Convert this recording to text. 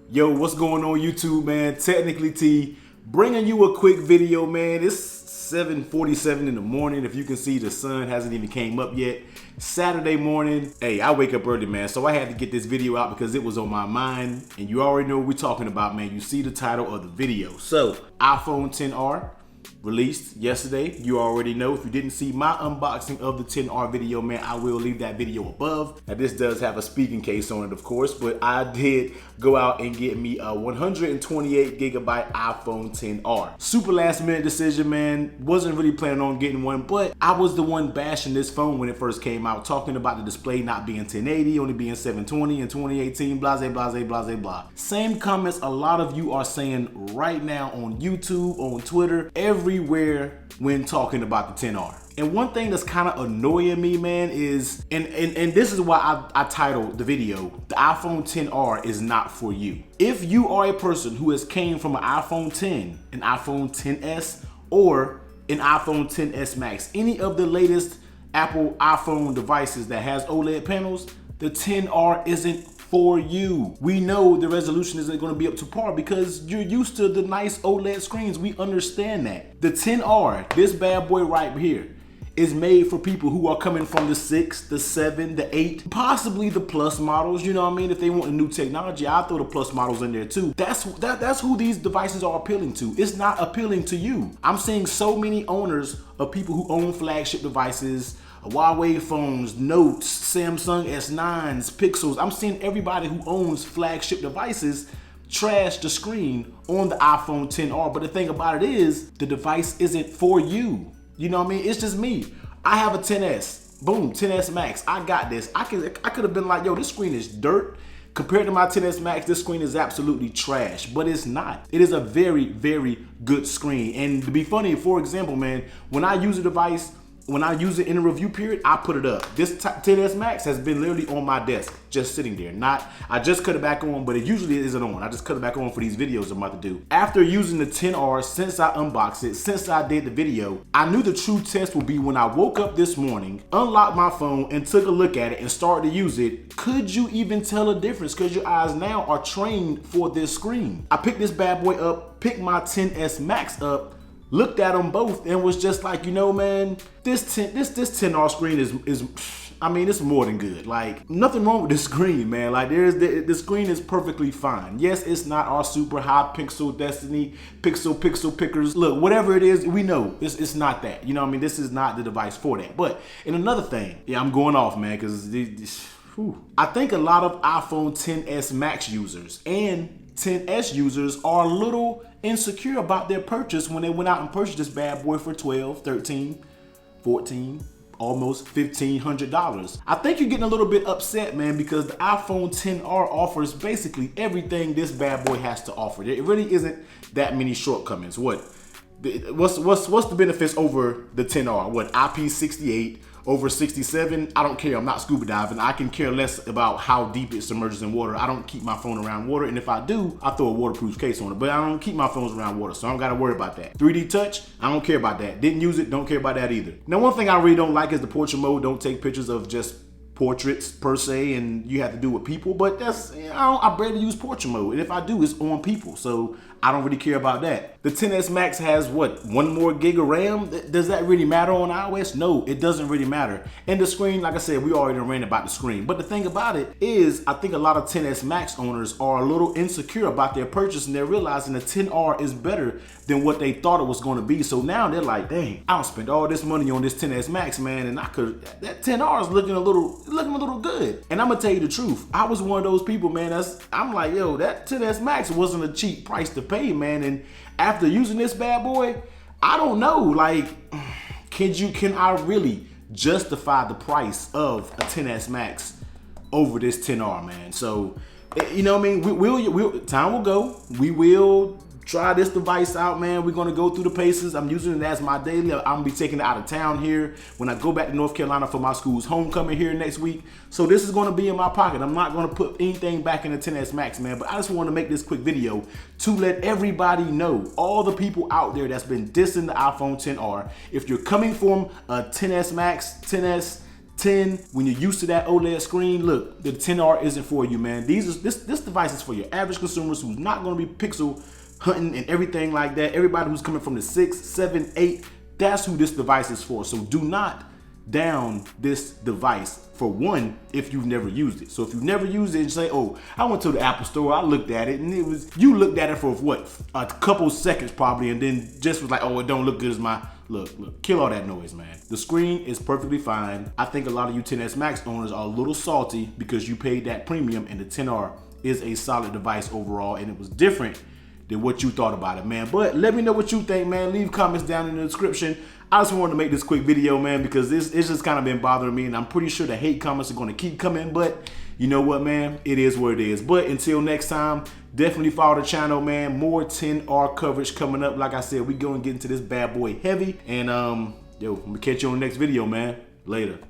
Yo, what's going on YouTube, man? Technically T, bringing you a quick video, man. It's 7:47 in the morning. If you can see, the sun hasn't even came up yet. Saturday morning. Hey, I wake up early, man, so I had to get this video out because it was on my mind. And you already know what we're talking about, man. You see the title of the video. So, iPhone XR released yesterday. You already know. If you didn't see my unboxing of the XR video, man, I will leave that video above. Now, this does have a speaking case on it, of course, but I did go out and get me a 128 gigabyte iPhone XR. Super last minute decision, man. Wasn't really planning on getting one, but I was the one bashing this phone when it first came out, talking about the display not being 1080, only being 720 in 2018, blase, blase, blase, blah. Same comments a lot of you are saying right now on YouTube, on Twitter, everywhere when talking about the XR. And one thing that's kind of annoying me, man, is, and this is why I titled the video, the iPhone XR is not for you. If you are a person who has came from an iPhone 10, an iPhone XS, or an iPhone XS Max, any of the latest Apple iPhone devices that has OLED panels, the XR isn't for you. We know the resolution isn't going to be up to par because you're used to the nice OLED screens. We understand that. The XR, this bad boy right here, is made for people who are coming from the 6, the 7, the 8, possibly the Plus models. You know what I mean? If they want a new technology, I'll throw the Plus models in there too. That's who these devices are appealing to. It's not appealing to you. I'm seeing so many owners of people who own flagship devices, Huawei phones, Notes, Samsung S9s, Pixels. I'm seeing everybody who owns flagship devices trash the screen on the iPhone XR. But the thing about it is, the device isn't for you. You know what I mean? It's just me. I have a XS. Boom, XS Max. I got this. I could have been like, yo, this screen is dirt. Compared to my XS Max, this screen is absolutely trash, but it's not. It is a very, very good screen. And to be funny, for example, man, when I use a device, when I use it in a review period, I put it up. This XS Max has been literally on my desk, just sitting there. I just cut it back on, but it usually isn't on. I just cut it back on for these videos I'm about to do. After using the XR, since I unboxed it, since I did the video, I knew the true test would be when I woke up this morning, unlocked my phone, and took a look at it and started to use it. Could you even tell a difference? Because your eyes now are trained for this screen. I picked this bad boy up, picked my XS Max up, looked at them both and was just like, you know, man, this XR screen is I mean, it's more than good. Like, nothing wrong with this screen, man. Like, the screen is perfectly fine. Yes, it's not our super high pixel destiny, pixel pickers. Look, whatever it is, we know it's not that. You know what I mean? This is not the device for that. But, and another thing, yeah, I'm going off, man, because I think a lot of iPhone XS Max users and XS users are a little insecure about their purchase when they went out and purchased this bad boy for $12, $13, $14, almost $1,500. I think you're getting a little bit upset, man, because the iPhone XR offers basically everything this bad boy has to offer. There really isn't that many shortcomings. What's the benefits over the XR? What, IP68? Over 67, I don't care. I'm not scuba diving. I can care less about how deep it submerges in water. I don't keep my phone around water, and if I do, I throw a waterproof case on it, but I don't keep my phones around water, so I don't gotta worry about that. 3D touch, I don't care about that. Didn't use it, don't care about that either. Now, one thing I really don't like is the portrait mode. Don't take pictures of just portraits per se, and you have to do with people, but that's, I barely use portrait mode, and if I do, it's on people, so I don't really care about that. The XS Max has what, 1 more gig of RAM? Does that really matter on iOS? No, it doesn't really matter. And the screen, like I said, we already ran about the screen, but the thing about it is, I think a lot of XS Max owners are a little insecure about their purchase, and they're realizing the XR is better than what they thought it was going to be. So now they're like, dang, I don't spend all this money on this XS Max, man, and that XR is looking a little good. And I'm gonna tell you the truth, I was one of those people, man, I'm like, yo, that XS Max wasn't a cheap price to pay, man. And after using this bad boy, I don't know, like, can I really justify the price of a XS Max over this XR, man? So, you know what I mean? Time will go. We will try this device out, man. We're gonna go through the paces. I'm using it as my daily. I'm gonna be taking it out of town here when I go back to North Carolina for my school's homecoming here next week. So this is gonna be in my pocket. I'm not gonna put anything back in the XS Max, man, but I just wanna make this quick video to let everybody know, all the people out there that's been dissing the iPhone XR, if you're coming from a XS Max, XS, 10, when you're used to that OLED screen, look, the 10R isn't for you, man. This device is for your average consumers who's not gonna be pixel hunting and everything like that. Everybody who's coming from the 6, 7, 8, that's who this device is for. So do not down this device, for one, if you've never used it. So if you've never used it and say, oh, I went to the Apple store, I looked at it, and you looked at it for what, a couple seconds probably, and then just was like, oh, it don't look good as my, look, kill all that noise, man. The screen is perfectly fine. I think a lot of you XS Max owners are a little salty because you paid that premium, and the 10R is a solid device overall, and it was different than what you thought about it, man. But let me know what you think, man. Leave comments down in the description. I just wanted to make this quick video, man, because it's just kind of been bothering me, and I'm pretty sure the hate comments are going to keep coming, but you know what, man? It is what it is. But until next time, definitely follow the channel, man. More 10R coverage coming up. Like I said, we going to get into this bad boy heavy, and yo, I'm going to catch you on the next video, man. Later.